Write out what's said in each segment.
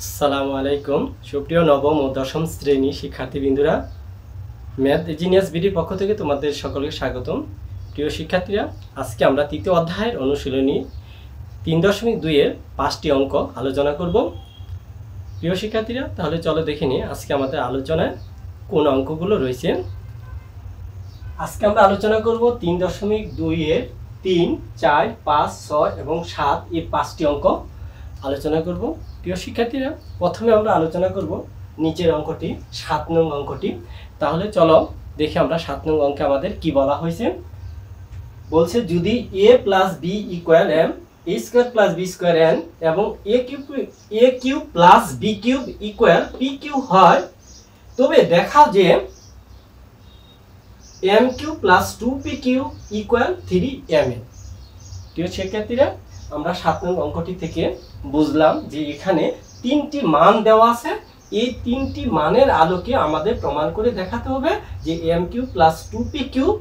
আসসালামু আলাইকুম সুপ্রিয় নবম ও দশম শ্রেণী শিক্ষার্থীবৃন্দরা, ম্যাথ জিনিয়াস বিডির পক্ষ থেকে তোমাদের সকলকে স্বাগতম। প্রিয় শিক্ষার্থীরা, আজকে আমরা তৃতীয় অধ্যায়ের অনুশীলনী 3.2 এর 5টি অঙ্ক আলোচনা করব। প্রিয় শিক্ষার্থীরা, তাহলে চলো দেখে নিই আজকে আমাদের আলোচনায় কোন অঙ্কগুলো রয়েছে। আজকে আমরা আলোচনা করব 3.2 এর 3, 4, 5, 6 এবং 7 এই 5টি অঙ্ক আলোচনা করব। প্রিয় শিক্ষার্থীরা, প্রথমে আমরা আলোচনা করব নিচের অঙ্কটি, 7 নং অঙ্কটি। তাহলে চলো দেখি আমরা 7 নং অঙ্কে আমাদের কি বলা হয়েছে। বলছে যদি a plus b equal m, a square plus b square n এবং a cube plus b cube equal p cube হয়, তবে দেখাও যে m cube plus 2p cube equal 3mn। প্রিয় শিক্ষার্থীরা, আমরা 7 নং অঙ্কটি থেকে বুঝলাম যে এখানে 3টি মান দেওয়া আছে। এই 3টি মানের আলোকে আমাদের প্রমাণ করে দেখাতে হবে যে m cube plus 2p cube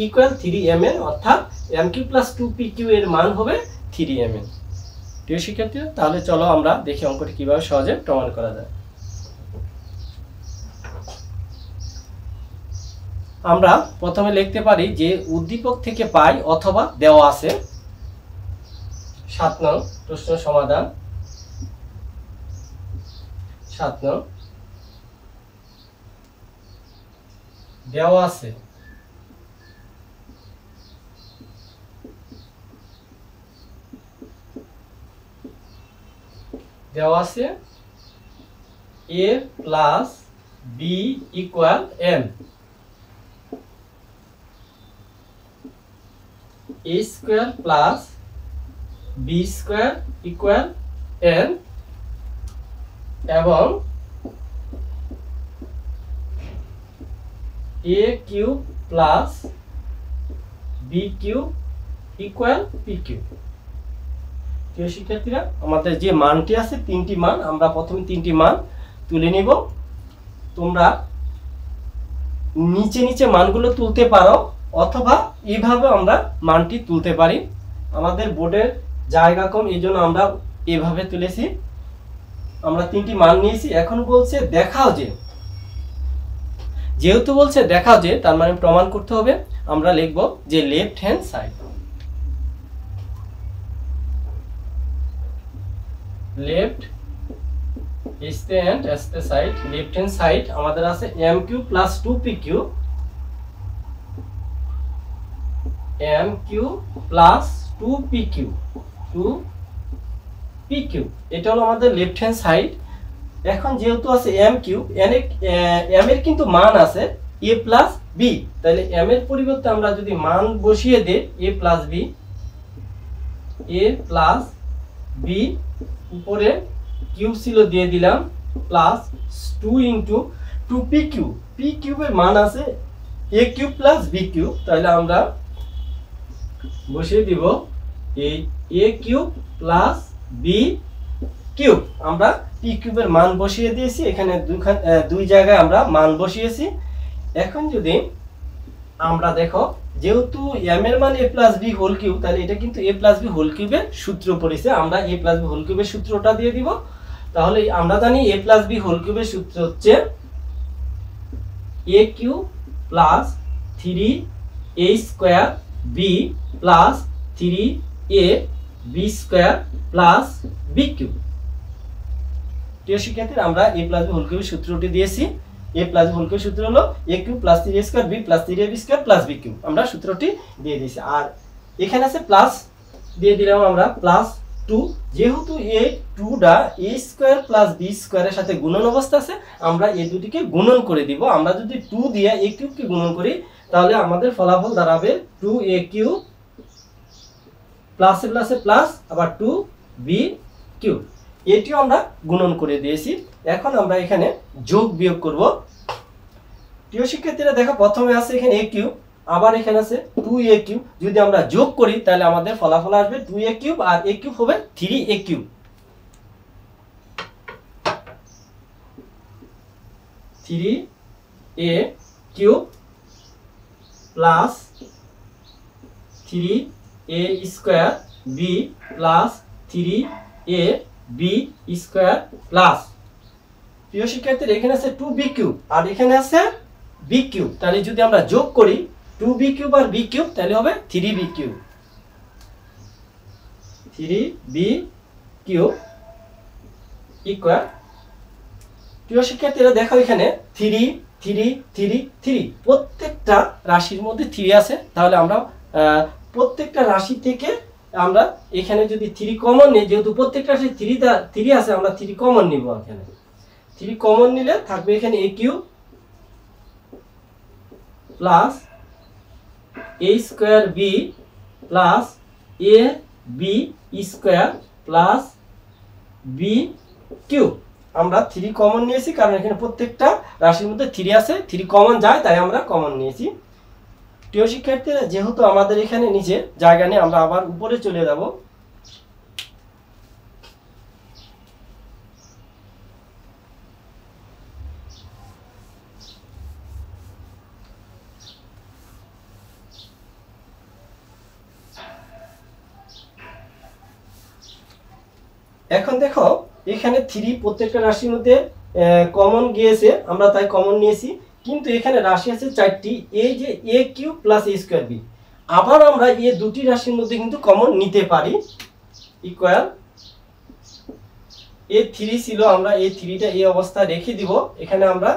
equal 3mn, অর্থাৎ m cube plus 2p cube এর মান হবে 3mn। প্রিয় শিক্ষার্থীরা, তাহলে চলো আমরা দেখি অঙ্কটি কিভাবে সহজে প্রমাণ করা যায়। আমরা প্রথমে লিখতে পারি যে উদ্দীপক থেকে পাই অথবা দেওয়া আছে। 7 নং প্রশ্ন সমাধান। 7 নং দেওয়া আছে a plus b equal m, a square plus b square equal n এবং a cube plus b cube equal p cube. প্রিয় শিক্ষার্থীরা, আমাদের যে মানটি আছে 3টি মান, আমরা প্রথমে 3টি মান তুলে নিব। তোমরা নিচে নিচে মানগুলো তুলতে পারো অথবা এইভাবে আমরা মানটি তুলতে পারি। আমাদের বোর্ডের জায়গা কম, এই জন্য আমরা এভাবে তুলেছি। আমরা 3টি মান নিয়েছি। এখন বলছে দেখাও যে, যেহেতু বলছে দেখাও যে, তার মানে প্রমাণ করতে হবে। আমরা লিখব যে left hand side, left side, left hand side আমাদের আছে m cube plus 2p cube, m cube plus 2p cube, 2p cube, এটা হলো আমাদের লেফট হ্যান্ড সাইড। এখন যেহেতু আছে m কিউব, m এর কিন্তু মান আছে a প্লাস b, তাহলে m এর পরিবর্তে আমরা যদি মান বসিয়ে দেই a প্লাস b, উপরে কিউব ছিল দিয়ে দিলাম, plus 2 into 2p cube, p কিউবের মান আছে a cube plus b cube, তাহলে আমরা বসিয়ে দিব এই a cube plus b cube. আমরা p কিউবের মান বসিয়ে দিয়েছি, এখানে দুই জায়গায় আমরা মান বসিয়েছি। এখন যদি আমরা দেখো, যেহেতু m এর মান a plus b whole cube, তাহলে এটা কিন্তু a প্লাস b হোল কিউবের সূত্র পড়েছে, আমরা a প্লাস b হোল কিউবের সূত্রটা দিয়ে দিব। তাহলে আমরা জানি a প্লাস b হোল কিউবের সূত্র হচ্ছে a cube plus 3a square b plus 3ab square plus b cube. প্রিয় শিক্ষার্থীরা, আমরা a প্লাস b হোল কিউবের সূত্রটি দিয়েছি। a প্লাস b হোল কিউবের সূত্র হলো a cube plus 3a square b plus 3ab square plus b cube, আমরা সূত্রটি দিয়ে দিয়েছি। আর এখানে আছে প্লাস দিয়ে দিলাম আমরা প্লাস 2, যেহেতু a 2টা a স্কয়ার প্লাস b স্কয়ারের সাথে গুণন অবস্থা আছে, আমরা এই দুটিকে গুণন করে দিব। আমরা যদি 2 দিয়ে a কিউবকে গুণন করি, তাহলে আমাদের ফলাফল দাঁড়াবে 2a কিউব প্লাসে প্লাসে প্লাস আবার 2b কিউব। এটিও আমরা গুণন করে দিয়েছি। এখন আমরা এখানে যোগ বিয়োগ করব। প্রিয় শিক্ষার্থীরা, দেখো প্রথমে আছে এখানে a কিউব, আবার এখানে আছে 2a কিউব। যদি আমরা যোগ করি তাহলে আমাদের ফলাফল আসবে 2a cube R a cube হবে 3a cube. 3a cube plus 3a square b plus 3a b square plus, প্রিয় শিক্ষার্থীরা এখানে আছে 2b কিউব আর এখানে আছে b কিউব, তাহলে যদি আমরা যোগ করি 2b কিউব আর b কিউব তাহলে হবে 3b cube, 3b cube equal, প্রিয় শিক্ষার্থীরা দেখো এখানে 3 3 3 3 প্রত্যেকটা রাশির মধ্যে 3 আছে, তাহলে আমরা প্রত্যেকটা রাশি থেকে আমরা এখানে যদি 3 কমন নিই, যেহেতু প্রত্যেকটা রাশি 3 আছে আমরা 3 কমন নিব, এখানে 3 কমন নিলে থাকবে এখানে a cube plus a square b plus a b square plus b cube. আমরা 3 কমন নিয়েছি কারণ এখানে প্রত্যেকটা রাশির মধ্যে 3 আছে, 3 কমন যায় তাই আমরা কমন নিয়েছি। প্রিয় শিক্ষার্থীরা যেহেতু আমাদের এখানে নিচে জায়গা নেই আমরা আবার উপরে চলে যাব। এখন দেখো এখানে 3 প্রত্যেকটা রাশির মধ্যে কমন গিয়েছে, আমরা তাই কমন নিয়েছি, কিন্তু এখানে রাশি আছে 4টি, এই যে a cube plus a square b, আবার আমরা এই দুটি রাশির মধ্যে কিন্তু কমন নিতে পারি, ইকুয়াল a 3 ছিল, আমরা এই 3টা এই অবস্থায় রেখে দিব। এখানে আমরা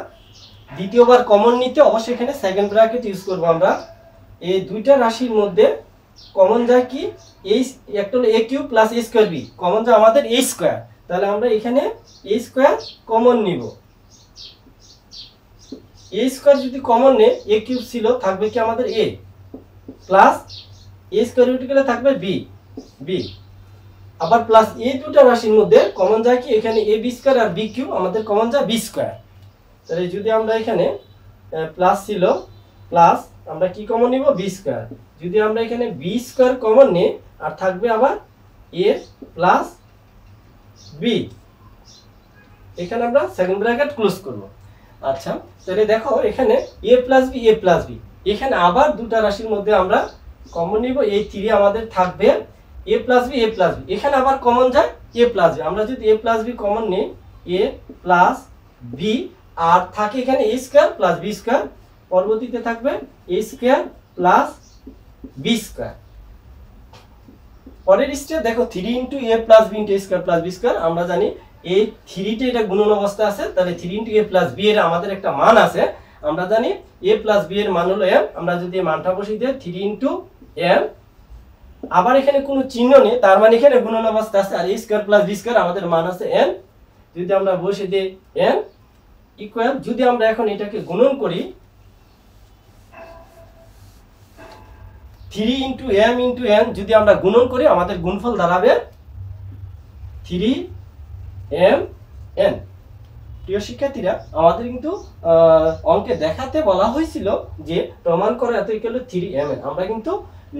দ্বিতীয়বার কমন নিতে অবশ্যই এখানে সেকেন্ড ব্র্যাকেট ইউজ করব। আমরা এই দুইটা রাশির মধ্যে কমন যায় কি, এই একটা হলো a cube plus a square b, common যায় আমাদের a স্কয়ার, তাহলে আমরা এখানে a স্কয়ার কমন নিব। a স্কয়ার যদি কমন নেই, a কিউব ছিল থাকবে কি আমাদের a plus a square root গেলে থাকবে b b, আবার প্লাস এই দুটো রাশির মধ্যে কমন যায় কি, এখানে a b স্কয়ার আর b কিউব আমাদের কমন যায় b স্কয়ার, তাহলে যদি আমরা এখানে প্লাস ছিল প্লাস আমরা কি কমন নিব b স্কয়ার, যদি আমরা এখানে b স্কয়ার কমন নিই আর থাকবে আবার a প্লাস b, এখানে আমরা সেকেন্ড ব্র্যাকেট ক্লোজ করব। আচ্ছা তাহলে দেখো এখানে a plus b a plus b, এখানে আবার দুটো রাশির মধ্যে আমরা কমন নিব, এই 3 আমাদের থাকবে a plus b a plus b, এখানে আবার কমন যায় a প্লাস b, আমরা যদি a প্লাস b কমন নিই a প্লাস b আর থাকে এখানে a square plus b square, পরবর্তীতে থাকবে a square plus b square. পরের স্টেপ দেখো 3 into a plus b into a square plus b square, আমরা জানি এই 3টা এটা গুণন অবস্থা আছে, তাহলে 3 ইনটু a প্লাস b এর আমাদের একটা মান আছে, আমরা জানি a প্লাস b এর মান হলো m, আমরা যদি এই মানটা বসিয়ে দিই 3 ইনটু m, আবার এখানে কোনো চিহ্ন নেই তার মানে এখানে গুণন অবস্থা আছে, আর a square plus b square আমাদের মান আছে n, যদি আমরা বসিয়ে দিই n ইকুয়াল, যদি আমরা এখন এটাকে গুণন করি 3 ইনটু m ইনটু n, যদি আমরা গুণন করি আমাদের গুণফল দাঁড়াবে 3m n। প্রিয় শিক্ষার্থীরা আমাদের কিন্তু অঙ্কে দেখাতে বলা হয়েছিল যে প্রমাণ করা এত ইকুয়াল 3mn, আমরা কিন্তু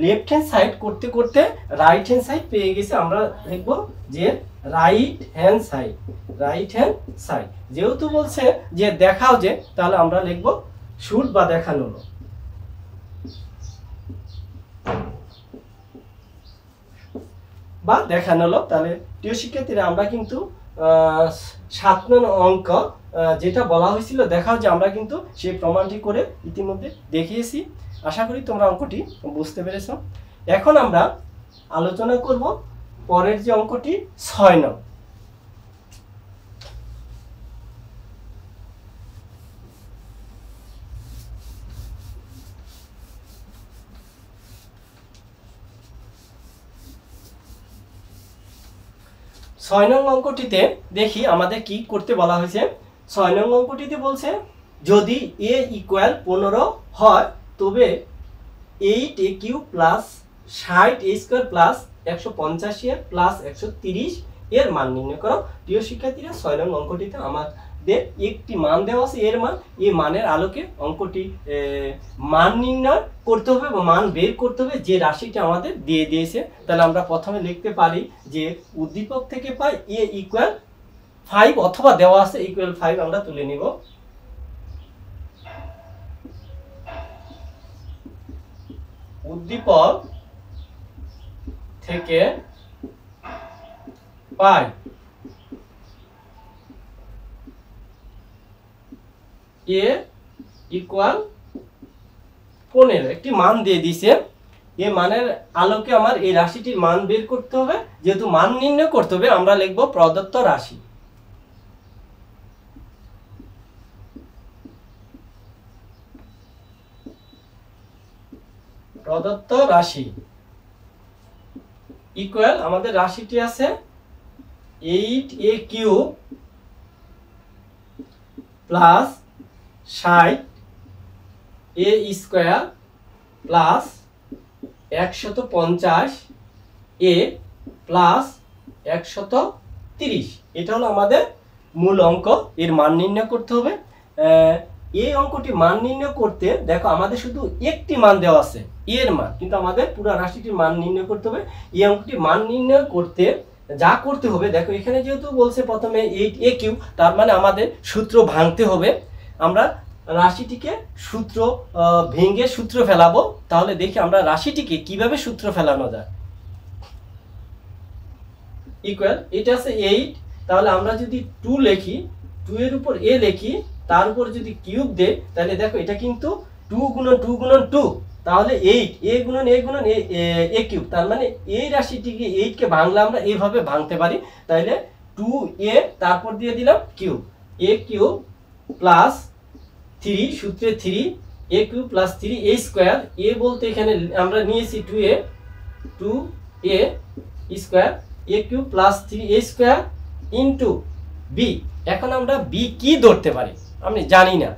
লেফট হ্যান্ড সাইড করতে করতে রাইট হ্যান্ড সাইড পেয়ে গেছি, আমরা লিখব যে রাইট হ্যান্ড সাইড, যেহেতু বলছে যে দেখাও যে, তাহলে আমরা লিখব শুট বা দেখানো বা দেখানো হলো। তাহলে প্রিয় শিক্ষার্থীরা আমরা কিন্তু 7 নং অঙ্ক যেটা বলা হয়েছিল দেখাও যে, আমরা কিন্তু সেই প্রমাণটি করে ইতিমধ্যে দেখিয়েছি। আশা করি তোমরা অঙ্কটি বুঝতে পেরেছো। এখন আমরা আলোচনা করব পরের যে অঙ্কটি 6 নং। ছয় নং অঙ্কটিতে দেখি আমাদের কি করতে বলা হয়েছে। 6 নং অঙ্কটিতে বলছে যদি a ইকুয়াল 15 হয় তবে 8a cube plus 60a square plus 185 এর প্লাস 130 এর মান নির্ণয় করো। প্রিয় শিক্ষার্থীরা 6 নং অঙ্কটিতে আমাদের একটি মান দেওয়া আছে, এর মান, এই মানের আলোকে অঙ্কটি মান নির্ণয় করতে হবে বা মান বের করতে হবে যে রাশিটা আমাদের দিয়ে দিয়েছে। তাহলে আমরা প্রথমে লিখতে পারি যে উদ্দীপক থেকে পাই a ইকুয়াল 5 অথবা দেওয়া আছে ইকুয়াল 5, আমরা তুলে নিব। উদ্দীপক থেকে পাই এ ইকুয়াল 15 একটি মান দিয়ে দিছে। এই মানের আলোকে আমার এই রাশিটির মান বের করতে হবে। যেহেতু মান নির্ণয় করতে হবে, আমরা লিখব প্রদত্ত রাশি। প্রদত্ত রাশি ইকুয়াল আমাদের রাশিটি আছে 8a cube plus 60a square plus 150a plus 130। এটা হলো আমাদের মূল অঙ্ক। এর মান নির্ণয় করতে হবে। এই অঙ্কটি মান নির্ণয় করতে দেখো আমাদের শুধু একটি মান দেওয়া আছে এর মান, কিন্তু আমাদের পুরো রাশিটির মান নির্ণয় করতে হবে। এই অঙ্কটি মান নির্ণয় করতে যা করতে হবে, দেখো এখানে যেহেতু বলছে প্রথমে 8a কিউব, তার মানে আমাদের সূত্র ভাঙতে হবে। আমরা রাশিটিকে সূত্র ভেঙে সূত্র ফেলাবো। তাহলে দেখি আমরা রাশিটিকে কিভাবে সূত্র ফেলানো যায়। ইকুয়াল এটা আছে 8, তাহলে আমরা যদি 2 লিখি, 2 এর উপর a লিখি, তার উপর যদি কিউব দেই, তাহলে দেখো এটা কিন্তু 2 গুণন 2 গুণন 2, তাহলে 8 a গুণন a গুণন a কিউব। তার মানে এই রাশিটিকে 8 কে ভাঙলে আমরা এইভাবে ভাঙতে পারি। তাহলে 2a তারপর দিয়ে দিলাম কিউব, a কিউব প্লাস 3 সূত্রে 3 a cube plus 3a square. a বলতে এখানে আমরা নিয়েছি 2a square, a cube plus 3a square into b। এখন আমরা b কি ধরতে পারি আমি জানি না,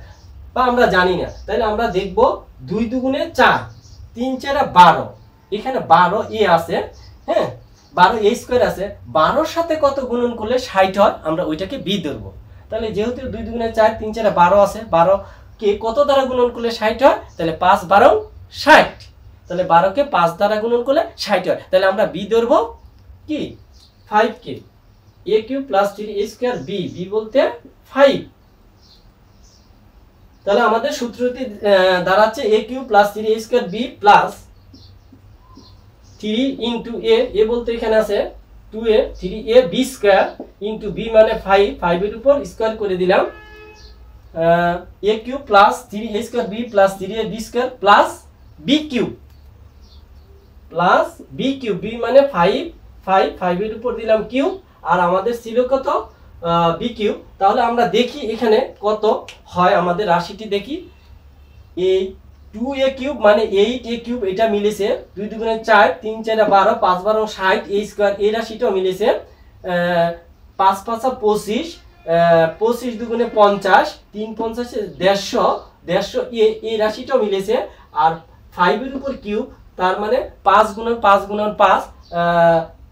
বা আমরা জানি না। তাহলে আমরা দেখব 2 দুগুণে 4, 3 4 12, এখানে 12a আছে, হ্যাঁ 12a স্কয়ার আছে। 12 সাথে কত গুণন করলে 60 হয়, আমরা ওইটাকে b ধরব। তাহলে যেহেতু 2 দুগুণে 4, 3 4 12 আছে, 12 কে কত দ্বারা গুণন করলে 60 হয়, তাহলে 5 12 60। তাহলে 12 কে 5 দ্বারা গুণন করলে 60 হয়। তাহলে আমরা b ধরব কি 5 কে, a cube plus 3a square b, b বলতে 5। তাহলে আমাদের সূত্রটি দাঁড়াচ্ছে a cube plus 3a square b plus 3 into a বলতে এখানে আছে 2a 3a b square into b মানে 5, 5 এর উপর স্কয়ার করে দিলাম, a cube plus 3a square b plus 3a b square plus b cube b মানে 5, 5 এর উপর দিলাম কিউব, আর আমাদের ছিল কত b কিউব। তাহলে আমরা দেখি এখানে কত হয় আমাদের রাশিটি। দেখি এই 2a কিউব মানে 8a কিউব, এটা মিলেছে। 2 দুগুণে 4, 3 4 12, 5 12 60 a স্কয়ার, এই রাশিটাও মিলেছে। 5 5 25, 25 দুগুণে 50, 3 50 150 এই রাশিটাও মিলেছে। আর 5 এর উপর কিউব, তার মানে 5 গুণন 5 গুণন 5,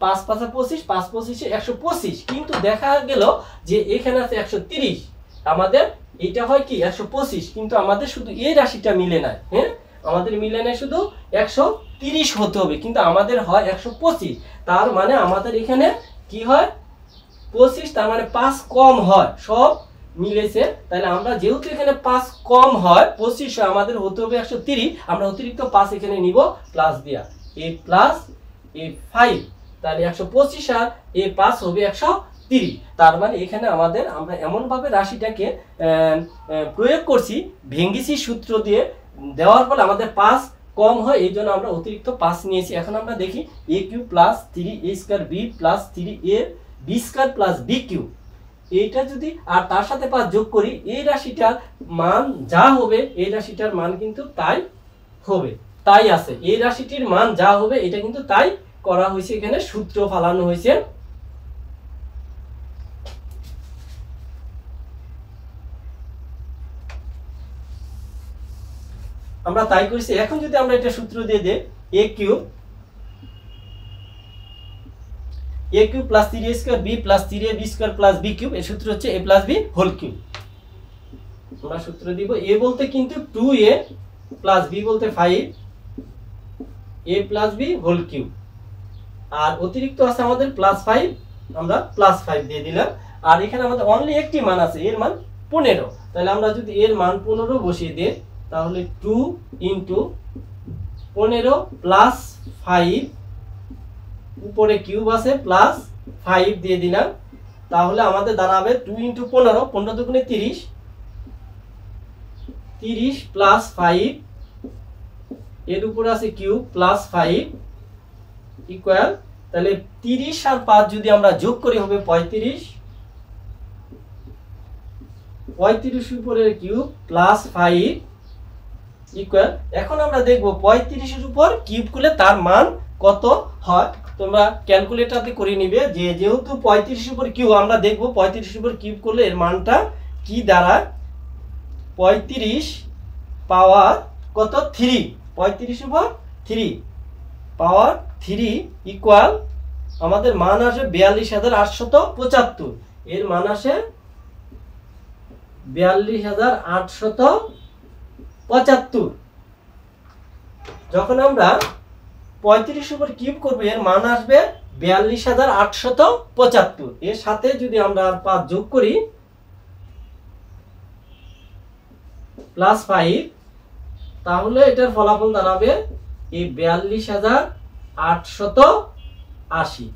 5 5 25, 5 25 125। কিন্তু দেখা গেল যে এখানে আছে 130, আমাদের এটা হয় কি 125, কিন্তু আমাদের শুধু এই রাশিটা মিলে না। হ্যাঁ আমাদের মিলে না, শুধু 130 হতে হবে, কিন্তু আমাদের হয় 125। তার মানে আমাদের এখানে কি হয় 25, তার মানে 5 কম হয়, সব মিলেছে। তাহলে আমরা যেহেতু এখানে 5 কম হয় 25 হয়, আমাদের হতে হবে 130। আমরা অতিরিক্ত 5 এখানে নিব প্লাস দিয়া, a প্লাস a 5, তাহলে 125 আর a 5 হবে 130। তার মানে এখানে আমাদের আমরা এমন ভাবে রাশিটাকে প্রয়োগ করছি, ভেঙ্গেছি সূত্র দিয়ে, দেওয়ার পর আমাদের 5 কম হয়, এই জন্য আমরা অতিরিক্ত 5 নিয়েছি। এখন আমরা দেখি a cube plus 3a square b plus 3a b square plus b cube, এইটা যদি আর তার সাথে 5 যোগ করি, এই রাশিটার মান যা হবে এই রাশিটার মান কিন্তু তাই হবে, তাই আছে। এই রাশিটির মান যা হবে এটা কিন্তু তাই করা হয়েছে, এখানে সূত্র ফালানো হয়েছে। আমরা তাই করেছি। এখন যদি আমরা এটা সূত্র দিয়ে দেই a cube plus 3a square b plus 3a b square plus b cube, এর সূত্র হচ্ছে a plus b whole cube. আমরা সূত্র দিব, a বলতে কিন্তু 2a প্লাস b বলতে 5, a plus b whole cube, আর অতিরিক্ত আছে আমাদের প্লাস 5, আমরা প্লাস 5 দিয়ে দিলাম। আর এখানে আমাদের অনলি একটি মান আছে, এর মান 15। তাহলে আমরা যদি এর মান 15 বসিয়ে দিই, তাহলে 2 ইনটু 15 প্লাস 5, উপরে কিউব আছে প্লাস 5 দিয়ে দিলাম। তাহলে আমাদের দাঁড়াবে 2 ইনটু 15, 15 দুগুণে 30, 30 প্লাস 5 এর উপর আছে কিউব প্লাস 5 ইকুয়াল, তাহলে 30 আর 5 যদি আমরা যোগ করি হবে 35, 35 উপরের কিউব প্লাস 5 ইকুয়াল। এখন আমরা দেখব 35 এর উপর কিউব করলে তার মান কত হয়। তোমরা ক্যালকুলেটরতে করে নিবে যে যেহেতু 35 এর উপর কিউব, আমরা দেখব 35 এর উপর কিউব করলে এর মানটা কি দাঁড়ায়। 35 পাওয়ার কত 3, 35 উপর 3 পাওয়ার 3 ইকুয়াল আমাদের মান আসে 42,875। এর মান আসে 42,875। যখন আমরা 35 উপর কিউব করব এর মান আসবে 42,875। এর সাথে যদি আমরা আর 5 যোগ করি প্লাস 5, তাহলে এটার ফলাফল দাঁড়াবে এই 42,880।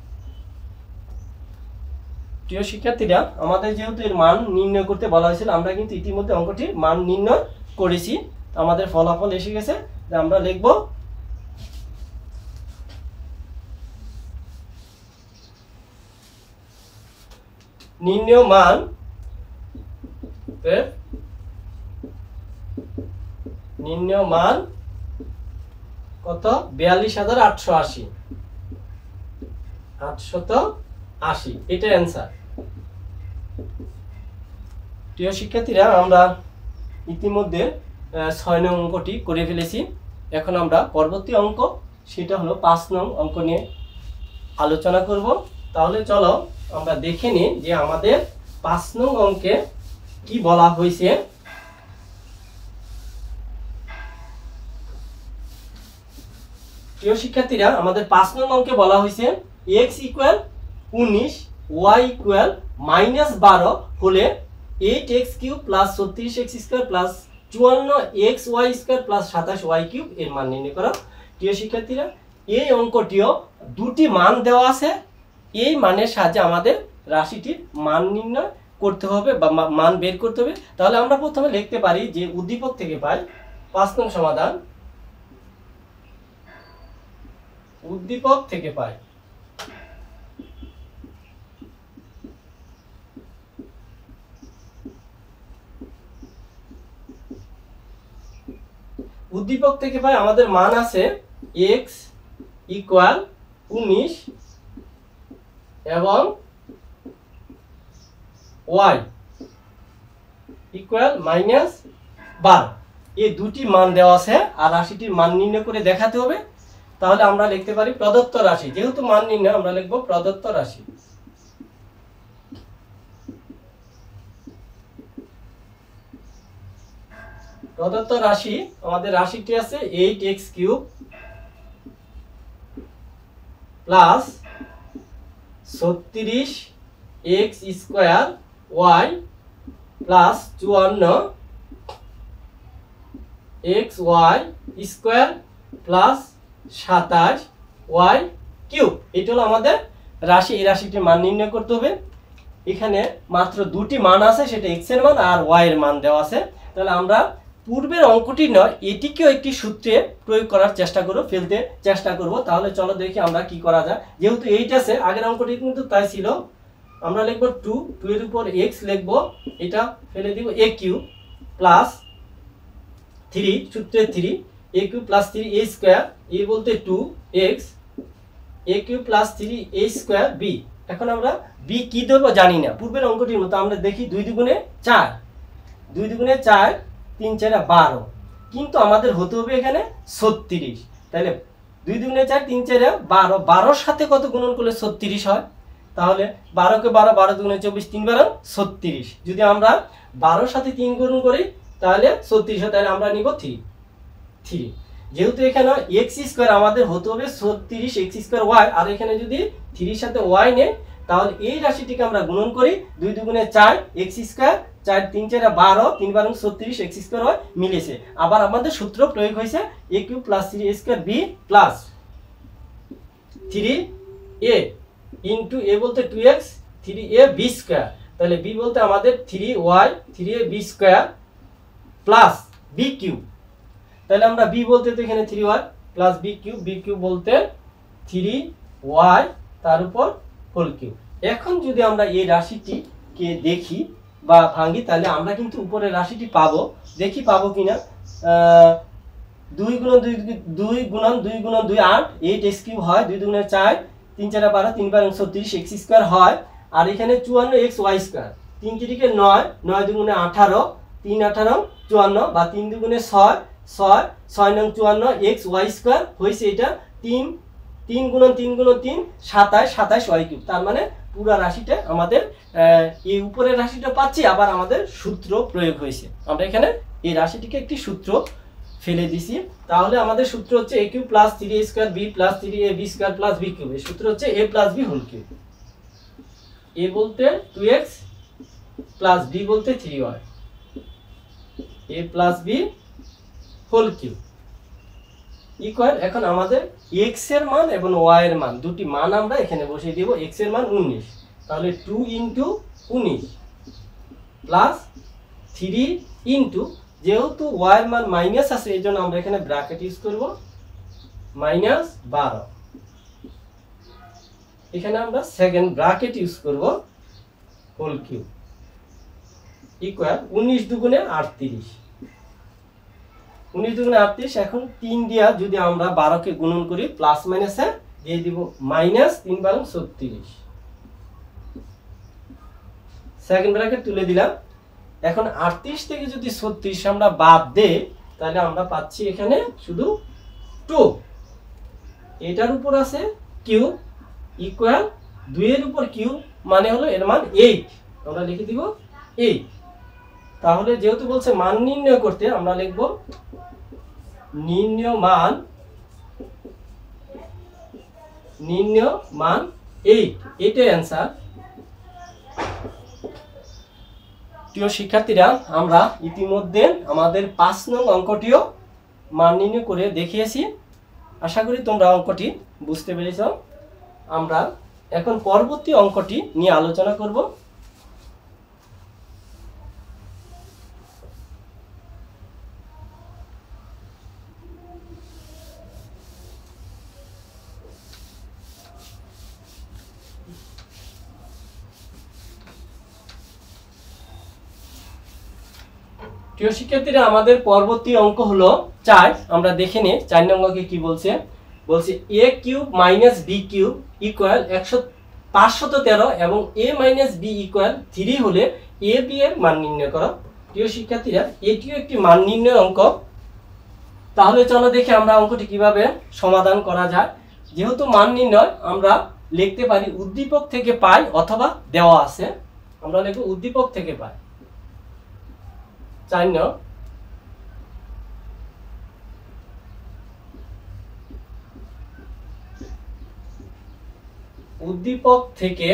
প্রিয় শিক্ষার্থীরা, আমাদের যেহেতু এর মান নির্ণয় করতে বলা হয়েছিল, আমরা কিন্তু ইতিমধ্যে অঙ্কটির মান নির্ণয় করেছি। আমাদের ফলাফল এসে গেছে, যে আমরা লিখব নির্ণয় মান কত 42,880, এটা অ্যান্সার। প্রিয় শিক্ষার্থীরা, আমরা ইতিমধ্যে 6 নং অঙ্কটি করে ফেলেছি। এখন আমরা পরবর্তী অঙ্ক, সেটা হলো 5 নং অঙ্ক নিয়ে আলোচনা করব। তাহলে চলো আমরা দেখে নিই যে আমাদের 5 নং অঙ্কে কি বলা হয়েছে। প্রিয় শিক্ষার্থীরা, আমাদের 5 নং অঙ্কে বলা হয়েছে x ইকুয়াল 19 y ইকুয়াল -12 হলে 8x cube plus 36x square plus 54xy square plus 27y cube এর মান নির্ণয় করো। প্রিয় শিক্ষার্থীরা, এই অঙ্কটিও দুটি মান দেওয়া আছে। এই মানের সাহায্যে আমাদের রাশিটির মান নির্ণয় করতে হবে বা মান বের করতে হবে। তাহলে আমরা প্রথমে লিখতে পারি যে উদ্দীপক থেকে পাই 5 নং সমাধান। উদ্দীপক থেকে পাই আমাদের মান আছে x ইকুয়াল 19 এবং y ইকুয়াল -12। এই দুটি মান দেওয়া আছে আর রাশিটির মান নির্ণয় করে দেখাতে হবে। তাহলে আমরা লিখতে পারি প্রদত্ত রাশি, যেহেতু মান নির্ণয় আমরা লিখব প্রদত্ত রাশি। প্রদত্ত রাশি, আমাদের রাশিটি আছে 8x cube plus 36x square y plus 54xy square plus 27y cube. এটা হলো আমাদের রাশি। এই রাশিটির মান নির্ণয় করতে হবে। এখানে মাত্র দুটি মান আছে, সেটা x এর মান আর y এর মান দেওয়া আছে। তাহলে আমরা পূর্বের অঙ্কটি নয়, এটিকেও একটি সূত্রে প্রয়োগ করার ফেলতে চেষ্টা করব। তাহলে চলো দেখি আমরা কি করা যায়। যেহেতু 8 আছে, আগের অঙ্কটি কিন্তু তাই ছিল। আমরা লিখব 2 এর উপর x লিখব, এটা ফেলে দিব a কিউব প্লাস 3 সূত্রে 3 a cube plus 3 a square, a বলতে 2x, a cube plus 3 a square b। এখন আমরা b কি দেব জানি না। পূর্বের অঙ্কটির মতো আমরা দেখি 2 দুগুণে 4, 2 দুগুণে 4, 3 4 12, কিন্তু আমাদের হতে হবে এখানে 36। তাহলে 2 দুগুণে 4, 3 4 12, 12 সাথে কত গুণন করলে 36 হয়। তাহলে 12 কে 12, 12 দুগুণে 24, 3 12 36। যদি আমরা 12 সাথে 3 গুণন করি তাহলে 36 হয়। তাহলে আমরা নিব 3। যেহেতু এখানে x স্কয়ার আমাদের হতে হবে 36x স্কয়ার y, আর এখানে যদি 3 এর সাথে y নেই তাহলে এই রাশিটিকে আমরা গুণন করি 2 দুগুণে 4 x square, 4 3 4 12, 3 12 36 x square y মিলেছে। আবার আমাদের সূত্র প্রয়োগ হয়েছে a cube plus 3a square b plus 3a into a বলতে 2x, 3a b স্কয়ার। তাহলে b বলতে আমাদের 3y, 3a b square plus b cube. তাহলে আমরা বি বলতে তো এখানে 3y প্লাস বি কিউব বলতে 3y তার উপর হোল কিউব। এখন যদি আমরা এই রাশিটিকে দেখি বা ভাঙি তাহলে আমরা কিন্তু উপরের রাশিটি পাবো, দেখি পাবো কিনা। 2 গুণন 2 গুণন 2 গুণন 2 8, 8x কিউব হয়, 2 দুগুণে 4, 3 4 12, 3 12 36 x স্কয়ার হয়। আর এখানে 54 x y স্কয়ার, 3 3 9, 9 দুগুণে 18, 3 18 54 বা 3 দুগুণে 6, 6 6 9 54 x y স্কয়ার হইছে এটা 3 3 গুণন 3 গুণন 3 27 27 y কিউব। তার মানে পুরো রাশিটা আমাদের এই উপরের রাশিটা পাচ্ছি, আবার আমাদের সূত্র প্রয়োগ হয়েছে। আমরা এখানে এই রাশিটিকে একটি সূত্র ফেলে দিছি। তাহলে আমাদের সূত্র হচ্ছে a cube plus 3a square b plus 3ab square plus b cube. এই সূত্র হচ্ছে a plus b whole cube. a বলতে 2x প্লাস b বলতে 3y, a plus b whole cube equal. এখন আমাদের x এর মান এবং y এর মান দুটি মান আমরা এখানে বসিয়ে দেব। x এর মান 19, তাহলে 2 ইনটু 19 প্লাস 3 ইনটু, যেহেতু y এর মান মাইনাস আছে এই জন্য আমরা এখানে ব্র্যাকেট ইউজ করব, মাইনাস 12। এখানে আমরা সেকেন্ড ব্র্যাকেট ইউজ করব, হোল কিউব ইকুয়াল 19 দুগুণে 38, 19 দুগুণে 38। এখন 3 দিয়া যদি আমরা 12 কে গুণন করি প্লাস মাইনাসে দিয়ে দিব মাইনাস 3 12 36, সেকেন্ড ব্র্যাকেট তুলে দিলাম। এখন 38 থেকে যদি 36 আমরা বাদ দেই তাহলে আমরা পাচ্ছি এখানে শুধু 2। এটার উপর আছে কিউব ইকুয়াল 2 এর উপর কিউব মানে হলো এর মান 8, আমরা লিখে দিব 8। তাহলে যেহেতু বলছে মান নির্ণয় করতে, আমরা লিখব নির্ণয় মান 8, এটাই অ্যান্সার। প্রিয় শিক্ষার্থীরা, আমরা ইতিমধ্যে আমাদের 5 নং অঙ্কটিও মান নির্ণয় করে দেখিয়েছি। আশা করি তোমরা অঙ্কটি বুঝতে পেরেছ। আমরা এখন পরবর্তী অঙ্কটি নিয়ে আলোচনা করব। প্রিয় শিক্ষার্থীরা, আমাদের পরবর্তী অঙ্ক হলো 4। আমরা দেখে নিই 4 নং অঙ্কে কি বলছে। বলছে a cube minus b cube equal 513 এবং a মাইনাস b ইকুয়াল 3 হলে a b এর মান নির্ণয় করো। প্রিয় শিক্ষার্থীরা, এটিও একটি মান নির্ণয় অঙ্ক। তাহলে চলো দেখি আমরা অঙ্কটি কিভাবে সমাধান করা যায়। যেহেতু মান নির্ণয়, আমরা লিখতে পারি উদ্দীপক থেকে পাই অথবা দেওয়া আছে। আমরা লিখব উদ্দীপক থেকে পাই। 4 নং, উদ্দীপক থেকে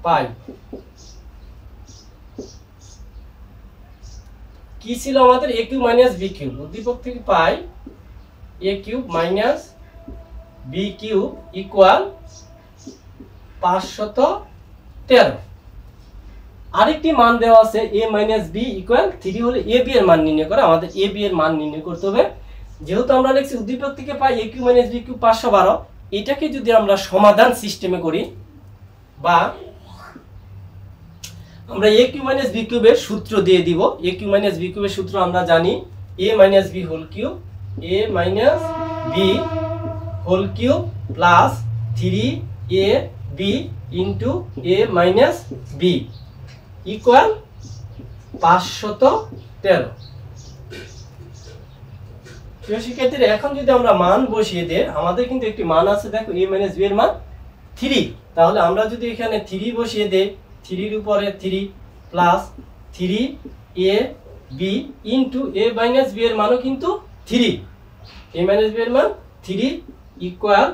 পাই। কি ছিল আমাদের a cube minus b cube. উদ্দীপক থেকে পাই a cube minus b cube equal 513। আরেকটি মান দেওয়া আছে a মাইনাস b ইকুয়াল 3 হলে a b এর মান নির্ণয় করা। আমাদের a b এর মান নির্ণয় করতে হবে। যেহেতু আমরা লিখছি উদ্দীপক থেকে পাই a cube minus b cube 512, এটাকে যদি আমরা সমাধান সিস্টেমে করি বা আমরা a কিউব মাইনাস b কিউবের সূত্র দিয়ে দিব। a কিউব মাইনাস b কিউবের সূত্র আমরা জানি a minus b whole cube, a minus b whole cube plus 3ab into a minus b equal 513। প্রিয় শিক্ষার্থীরা, এখন যদি আমরা মান বসিয়ে দেই, আমাদের কিন্তু একটি মান আছে, দেখো a মাইনাস b এর মান 3। তাহলে আমরা যদি এখানে 3 বসিয়ে দেই, 3 এর উপরে 3 plus 3ab into a minus b এর মানও কিন্তু 3, a মাইনাস b এর মান 3 ইকুয়াল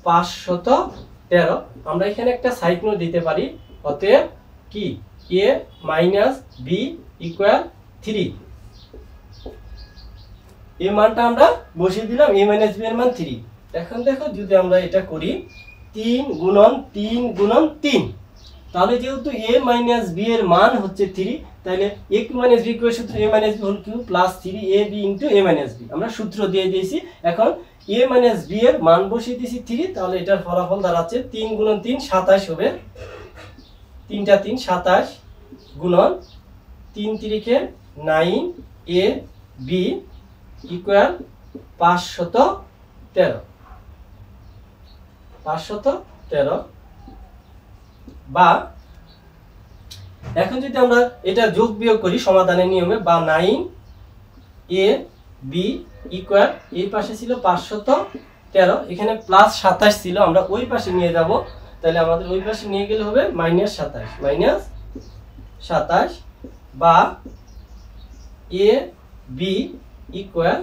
513। আমরা এখানে একটা সাইড নোট দিতে পারি। অতএব কি a মাইনাস b ইকুয়াল 3, এই মানটা আমরা বসিয়ে দিলাম, a মাইনাস b এর মান 3। এখন দেখো যদি আমরা এটা করি 3 গুণন 3 গুণন 3, তাহলে যেহেতু a মাইনাস b এর মান হচ্ছে 3, তাহলে A cube minus B cube এর সূত্র A minus B whole cube plus 3ab into A minus B. আমরা সূত্র দিয়ে দিয়েছি, এখন এ মাইনাস বি এর মান বসিয়ে দিয়েছি 3, তাহলে এটার ফলাফল দাঁড়াচ্ছে 3 গুণন 3 27 হবে, 3টা 3 27 গুণন 3 3 9 এ বি ইকুয়াল 513 বা এখন যদি আমরা এটা যোগ বিয়োগ করি সমাধানের নিয়মে, বা 9 এ বি ইকুয়াল এই পাশে ছিল 513, এখানে প্লাস 27 ছিল, আমরা ওই পাশে নিয়ে যাব, তাহলে আমাদের ওই পাশে নিয়ে গেলে হবে -27 বা এ বি ইকুয়াল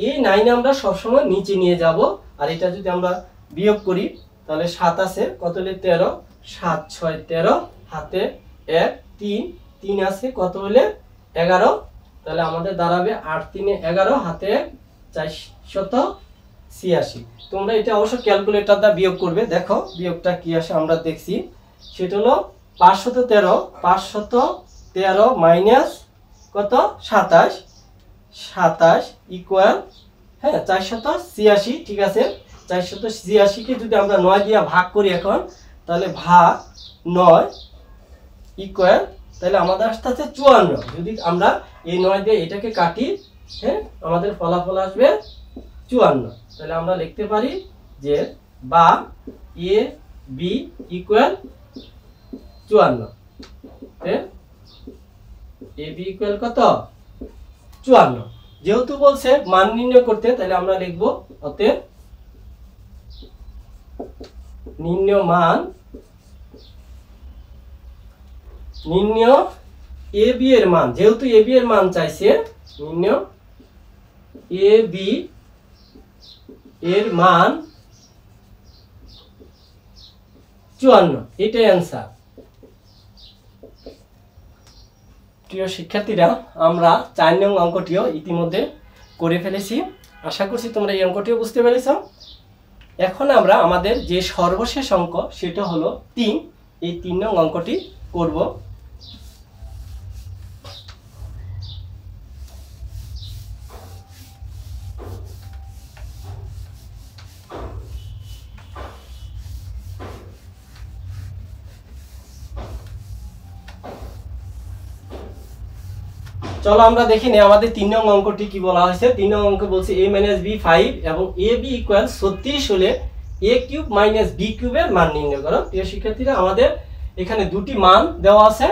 এই 9 আমরা সবসময় নিচে নিয়ে যাব, আর এটা যদি আমরা বিয়োগ করি তাহলে 7 আছে, কত হলে 13, 7 6 13, হাতে 1 3 3 আছে, কত হলে 11, তাহলে আমাদের দাঁড়াবে 8 3 11, হাতে 486। তোমরা এটা অবশ্য ক্যালকুলেটর দ্বারা বিয়োগ করবে, দেখো বিয়োগটা কি আসে আমরা দেখছি, সেটা হলো 513 মাইনাস কত 27 ইকুয়াল 486, ঠিক আছে। 486 কে যদি আমরা 9 দিয়ে ভাগ করি এখন, তাহলে ভাগ 9 ইকুয়াল, তাহলে আমাদের আসছে 54। যদি আমরা এই 9 দিয়ে এটাকে কাটি, আমাদের ফলাফল আসবে 54। তাহলে আমরা লিখতে পারি যে বা A B equal 54, A B equal কত 54। যেহেতু বলছে মান নির্ণয় করতে, তাহলে আমরা লিখব অতএব নির্ণয় মান, নির্ণয় এ বি এর মান, যেহেতু এ বি এর মান চাইছে, নির্ণয় এ বি এর মান 54, এটাই অ্যান্সার। প্রিয় শিক্ষার্থীরা, আমরা 4 নং অঙ্কটিও ইতিমধ্যে করে ফেলেছি, আশা করছি তোমরা এই অঙ্কটিও বুঝতে পেরেছ। এখন আমরা আমাদের যে সর্বশেষ অঙ্ক সেটা হলো 3, এই 3 নং অঙ্কটি করব। চলো আমরা দেখি নে আমাদের 3 নং অঙ্কটি কি বলা হয়েছে। 3 নং অঙ্ক বলছে a - b 5 এবং ab = 36 হলে a কিউব মাইনাস b কিউবের মান নির্ণয় করো। প্রিয় শিক্ষার্থীরা, আমাদের এখানে দুটি মান দেওয়া আছে,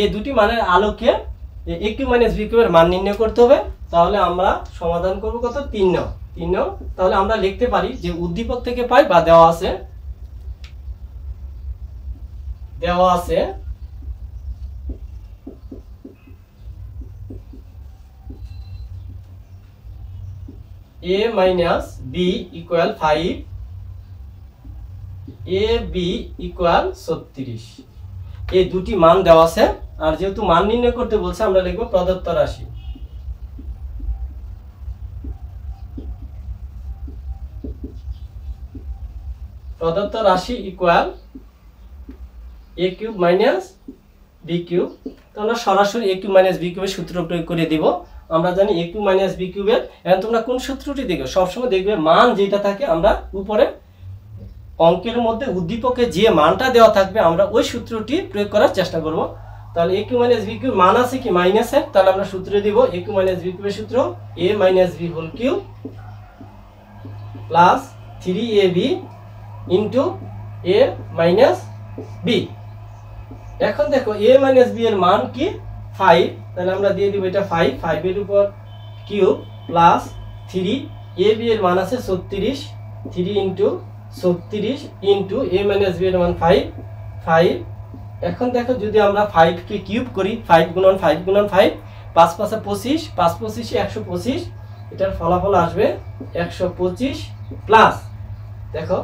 এই দুটি মানের আলোকে a কিউব মাইনাস b কিউবের মান নির্ণয় করতে হবে। তাহলে আমরা সমাধান করব কত 3 নং। তাহলে আমরা লিখতে পারি যে উদ্দীপক থেকে পাই বা দেওয়া আছে a minus b equal 5, ab equal 36, এই দুটি মান দেওয়া আছে। আর যেহেতু মান নির্ণয় করতে বলছে, আমরা লিখব প্রদত্ত রাশি। প্রদত্ত রাশি equal a cube minus b cube. তো আমরা সরাসরি a কিউব মাইনাস b কিউবের সূত্র প্রয়োগ করে দিব। আমরা জানি a কিউব মাইনাস b কিউবের, এখন তোমরা কোন সূত্রটি দেখবে, সবসময় দেখবে মান যেটা থাকে আমরা উপরে অঙ্কের মধ্যে উদ্দীপকে যে মানটা দেওয়া থাকবে আমরা ওই সূত্রটি প্রয়োগ করার চেষ্টা করব। তাহলে a cube minus b cube মান আছে কি মাইনাসের, তাহলে আমরা সূত্র দিব a কিউব মাইনাস b কিউবের সূত্র a minus b whole cube plus 3ab into a minus b। এখন দেখো a মাইনাস b এর মান কি 5, তাহলে আমরা দিয়ে দিব এটা 5 এর উপর কিউব প্লাস 3ab এর মান আছে 36, 3 into 36 into a minus b এর মান 5। এখন দেখো যদি আমরা 5 কে কিউব করি, 5 গুণন 5 গুণন 5, 5 5 25, 5 25 125, এটার ফলাফল আসবে 125 প্লাস দেখো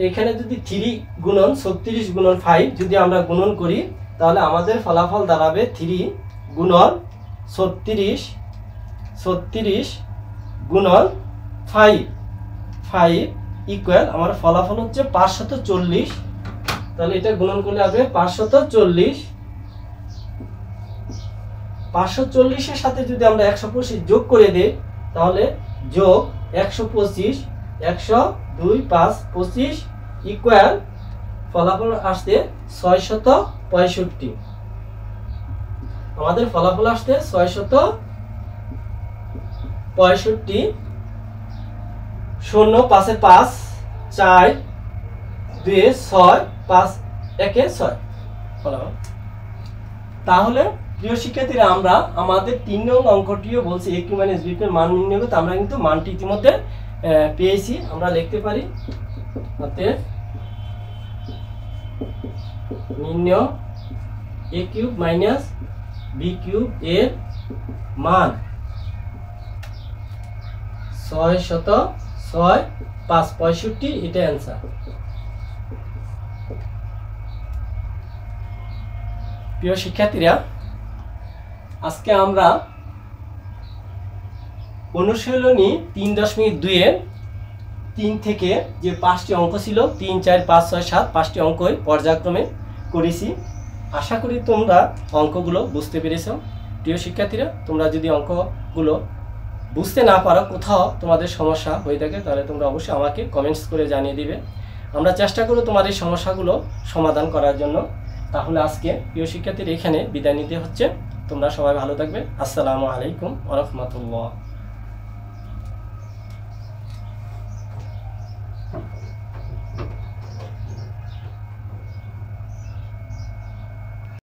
এখানে যদি 3 গুণন 36 গুণন 5 যদি আমরা গুণন করি, তাহলে আমাদের ফলাফল দাঁড়াবে 3 গুণন 36 গুণন 5 ইকুয়াল আমার ফলাফল হচ্ছে 540। তাহলে এটা গুণন করলে আসবে 540 540-এর সাথে যদি আমরা 125 যোগ করে দিই তাহলে যোগ 125 102 5 25 ইকুয়াল ফলাফল আসছে 665। আমাদের ফলাফল আসছে 665। 0 5 5 4 2 6 5 1 6 ফলাফল। তাহলে প্রিয় শিক্ষার্থীরা আমরা আমাদের 3 নং অঙ্কটিও বলছি a cube minus b cube এর মান নির্ণয় করতে। আমরা কিন্তু মানটি ইতিমধ্যে পেয়েছি। আমরা লিখতে পারি অতএব নির্ণয় a cube minus b cube এর মান 665 65, এটা অ্যান্সার। প্রিয় শিক্ষার্থীরা আজকে আমরা অনুশীলনী 3.2 এর 3 থেকে যে 5টি অঙ্ক ছিল 3 4 5 6 7 5টি অঙ্কই পর্যায়ক্রমে করেছি। আশা করি তোমরা অঙ্কগুলো বুঝতে পেরেছো। প্রিয় শিক্ষার্থীরা তোমরা যদি অঙ্কগুলো বুঝতে না পারো, কোথাও তোমাদের সমস্যা হয়ে থাকে, তাহলে তোমরা অবশ্যই আমাকে কমেন্টস করে জানিয়ে দিবে। আমরা চেষ্টা করব তোমার এই সমস্যাগুলো সমাধান করার জন্য। তাহলে আজকে প্রিয় শিক্ষার্থীরা এখানে বিদায় নিতে হচ্ছে। তোমরা সবাই ভালো থাকবে। আসসালামু আলাইকুম ওয়া রাহমাতুল্লাহ।